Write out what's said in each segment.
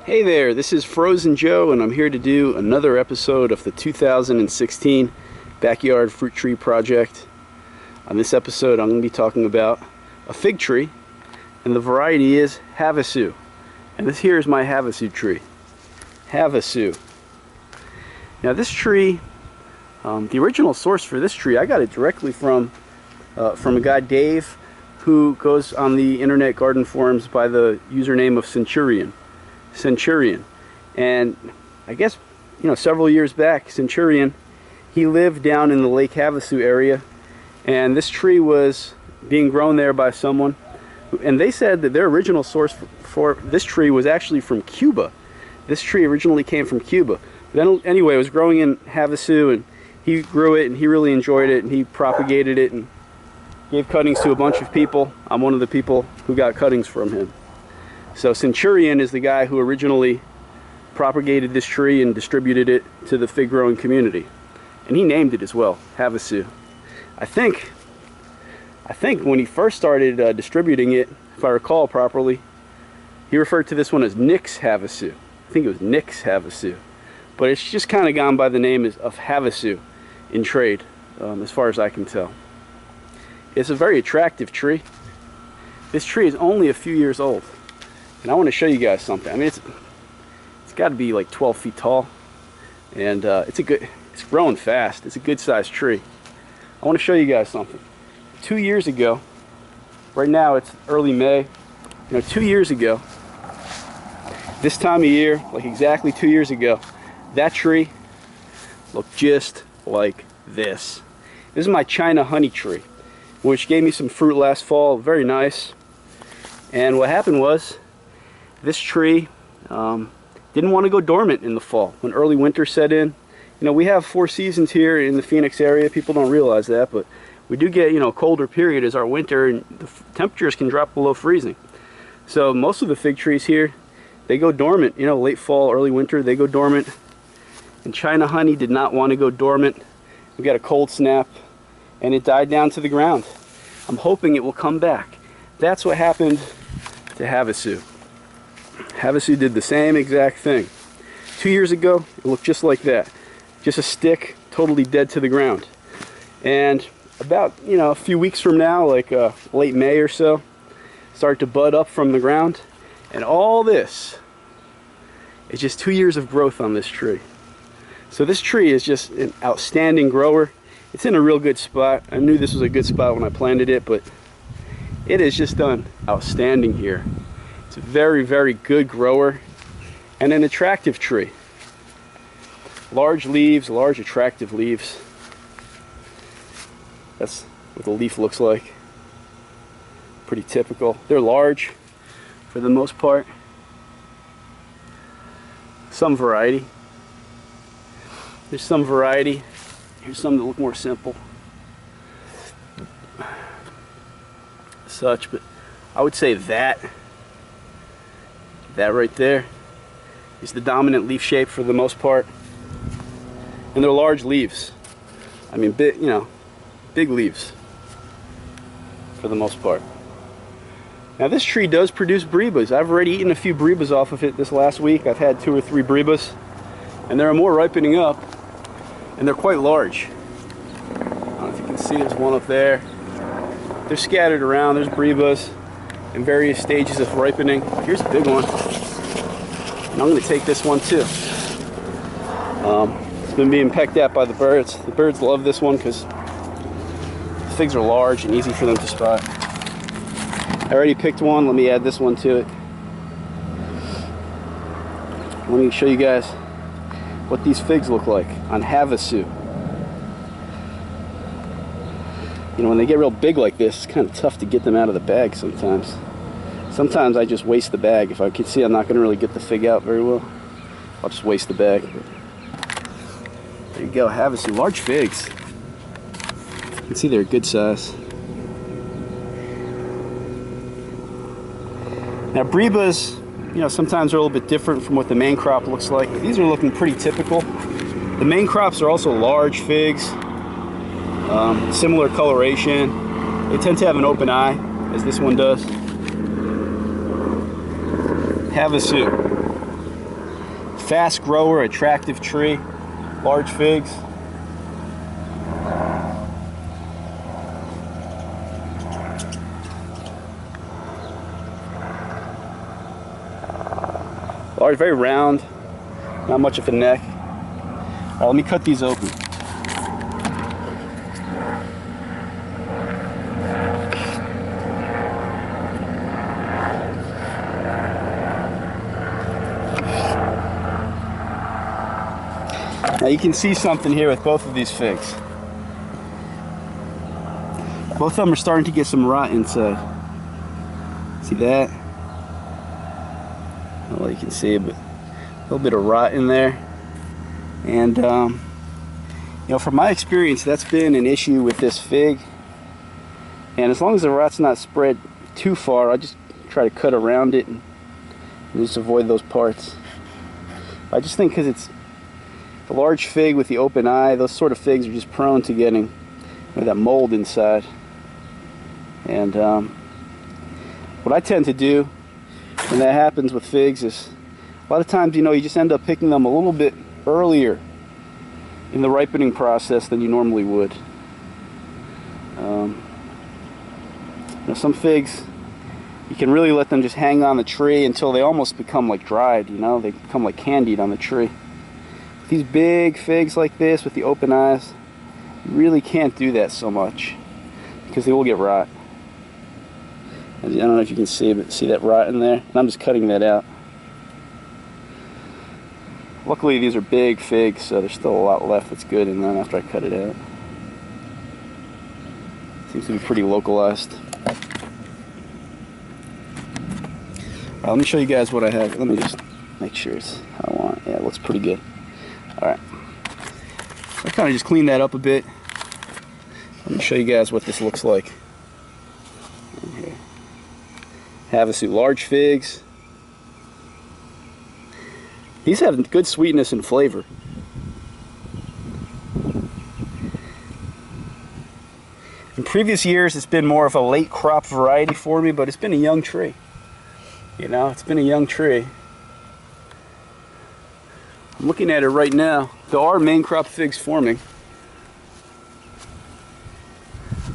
Hey there, this is Frozen Joe, and I'm here to do another episode of the 2016 Backyard Fruit Tree Project. On this episode, I'm going to be talking about a fig tree, and the variety is Havasu. And this here is my Havasu tree. Havasu. Now this tree, the original source for this tree, I got it directly from a guy, Dave, who goes on the internet garden forums by the username of Centurion. And I guess, several years back, Centurion, he lived down in the Lake Havasu area, and this tree was being grown there by someone, and they said that their original source for this tree was actually from Cuba. This tree originally came from Cuba. Then anyway, it was growing in Havasu, and he grew it, and he really enjoyed it, and he propagated it and gave cuttings to a bunch of people. I'm one of the people who got cuttings from him. So Centurion is the guy who originally propagated this tree and distributed it to the fig growing community. And he named it as well, Havasu. I think when he first started distributing it, if I recall properly, he referred to this one as Nick's Havasu. I think it was Nick's Havasu. But it's just kind of gone by the name of Havasu in trade, as far as I can tell. It's a very attractive tree. This tree is only a few years old. And I want to show you guys something. I mean, it's got to be like 12 feet tall, and it's growing fast. It's a good sized tree. I want to show you guys something. 2 years ago, right now it's early May, 2 years ago, this time of year, like exactly 2 years ago, that tree looked just like this. This is my China honey tree, which gave me some fruit last fall, very nice. And what happened was, this tree didn't want to go dormant in the fall when early winter set in. We have 4 seasons here in the Phoenix area. People don't realize that, but we do get a colder period as our winter, and the temperatures can drop below freezing. So most of the fig trees here, they go dormant. Late fall, early winter, they go dormant. And China honey did not want to go dormant. We got a cold snap, and it died down to the ground. I'm hoping it will come back. That's what happened to Havasu. Havasu did the same exact thing. 2 years ago, it looked just like that. Just a stick, totally dead to the ground. And about, a few weeks from now, like late May or so, start to bud up from the ground. And all this is just 2 years of growth on this tree. So this tree is just an outstanding grower. It's in a real good spot. I knew this was a good spot when I planted it, but it has just done outstanding here. It's a very, very good grower and an attractive tree. Large leaves, large attractive leaves. That's what the leaf looks like. Pretty typical. They're large for the most part. Some variety. There's some variety. Here's some that look more simple. Such, but I would say that right there is the dominant leaf shape for the most part. And they're large leaves. I mean, big leaves for the most part. Now this tree does produce Brebas. I've already eaten a few Brebas off of it this last week. I've had 2 or 3 Brebas, and there are more ripening up, and they're quite large. I don't know if you can see, there's one up there. They're scattered around. There's Brebas in various stages of ripening. Here's a big one. And I'm going to take this one too. It's been being pecked at by the birds. The birds love this one because the figs are large and easy for them to spot. I already picked one. Let me add this one to it. Let me show you guys what these figs look like on Havasu. When they get real big like this, it's kind of tough to get them out of the bag sometimes. Sometimes I just waste the bag. If I can see I'm not going to really get the fig out very well, I'll just waste the bag. There you go, Havasu, large figs. You can see they're a good size. Now Brebas, sometimes are a little bit different from what the main crop looks like. These are looking pretty typical. The main crops are also large figs, similar coloration. They tend to have an open eye, as this one does. Havasu. fast grower, attractive tree, large figs. Large, very round, not much of a neck. All right, let me cut these open. Now you can see something here with both of these figs. Both of them are starting to get some rot inside. See that? I don't know if you can see it, but a little bit of rot in there. And you know, from my experience, that's been an issue with this fig. And as long as the rot's not spread too far, I just try to cut around it and just avoid those parts. I just think because it's a large fig with the open eye, those sort of figs are just prone to getting, you know, that mold inside. And what I tend to do when that happens with figs is, a lot of times, you know, you just end up picking them a little bit earlier in the ripening process than you normally would. You know, some figs, you can really let them just hang on the tree until they almost become like dried, you know, they become like candied on the tree. These big figs like this with the open eyes, you really can't do that so much because they will get rot. I don't know if you can see, but see that rot in there? And I'm just cutting that out. Luckily these are big figs, so there's still a lot left that's good in them after I cut it out. Seems to be pretty localized. Let me show you guys what I have. Let me just make sure it's how I want. Yeah, it looks pretty good. Alright, I kind of just cleaned that up a bit. Let me show you guys what this looks like. Here. Havasu, large figs. These have good sweetness and flavor. In previous years, it's been more of a late crop variety for me, but it's been a young tree. You know, it's been a young tree. I'm looking at it right now. There are main crop figs forming.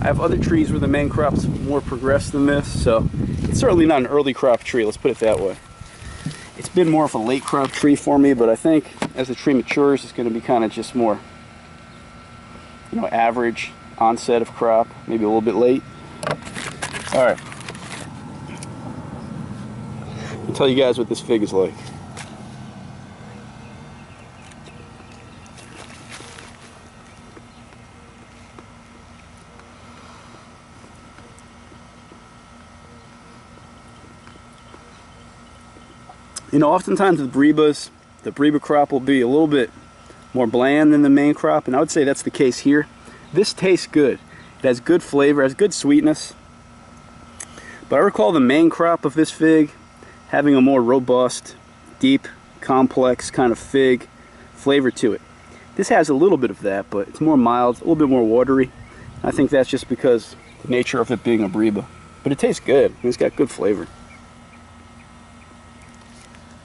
I have other trees where the main crop's more progressed than this, so it's certainly not an early crop tree, let's put it that way. It's been more of a late crop tree for me, but I think as the tree matures, it's going to be kind of just more, you know, average onset of crop, maybe a little bit late. All right. I'll tell you guys what this fig is like. You know, oftentimes with Brebas, the Breba crop will be a little bit more bland than the main crop, and I would say that's the case here. This tastes good. It has good flavor, has good sweetness. But I recall the main crop of this fig having a more robust, deep, complex kind of fig flavor to it. This has a little bit of that, but it's more mild, a little bit more watery. I think that's just because the nature of it being a Breba. But it tastes good. I mean, it's got good flavor.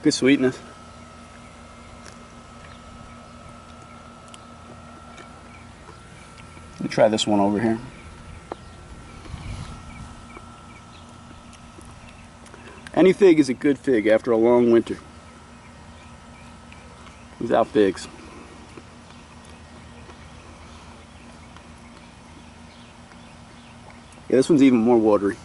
Good sweetness. Let me try this one over here. Any fig is a good fig after a long winter. Without figs. Yeah, this one's even more watery.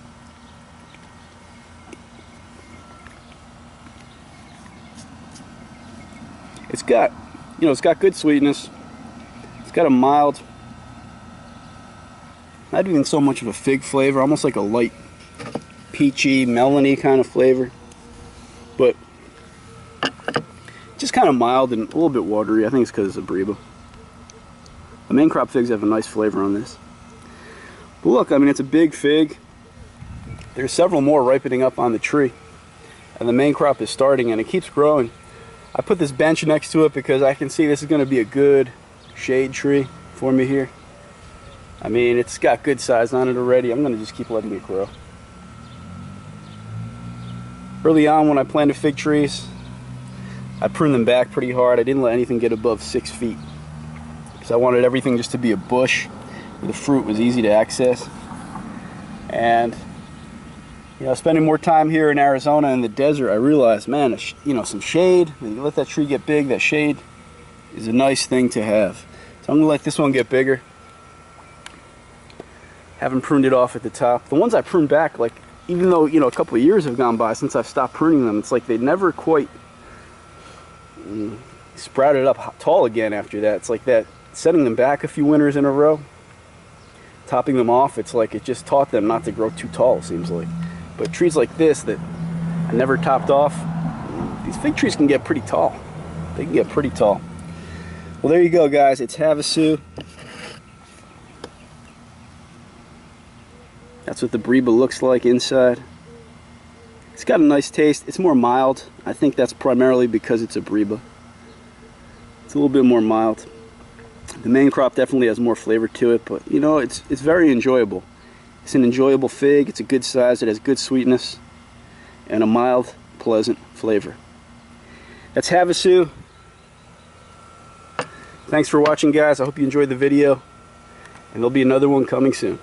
It's got, you know, it's got good sweetness. It's got a mild, not even so much of a fig flavor, almost like a light peachy, melony kind of flavor. But just kind of mild and a little bit watery. I think it's because it's a Breba. The main crop figs have a nice flavor on this. But look, I mean, it's a big fig. There's several more ripening up on the tree. And the main crop is starting and it keeps growing. I put this bench next to it because I can see this is going to be a good shade tree for me here. I mean, it's got good size on it already. I'm going to just keep letting it grow. Early on when I planted fig trees, I pruned them back pretty hard. I didn't let anything get above 6 feet because I wanted everything just to be a bush where the fruit was easy to access. And you know, spending more time here in Arizona in the desert, I realized, man, you know, some shade, when you let that tree get big, that shade is a nice thing to have. So I'm gonna let this one get bigger. Haven't pruned it off at the top. The ones I pruned back, like, even though, you know, a couple of years have gone by since I've stopped pruning them, it's like they never quite sprouted up tall again after that. It's like that, setting them back a few winters in a row, topping them off, it's like it just taught them not to grow too tall, it seems like. But trees like this that I never topped off, these fig trees can get pretty tall. They can get pretty tall. Well, there you go, guys. It's Havasu. That's what the Breba looks like inside. It's got a nice taste. It's more mild. I think that's primarily because it's a Breba. It's a little bit more mild. The main crop definitely has more flavor to it, but you know, it's very enjoyable. It's an enjoyable fig. It's a good size. It has good sweetness and a mild, pleasant flavor. That's Havasu. Thanks for watching, guys. I hope you enjoyed the video, and there'll be another one coming soon.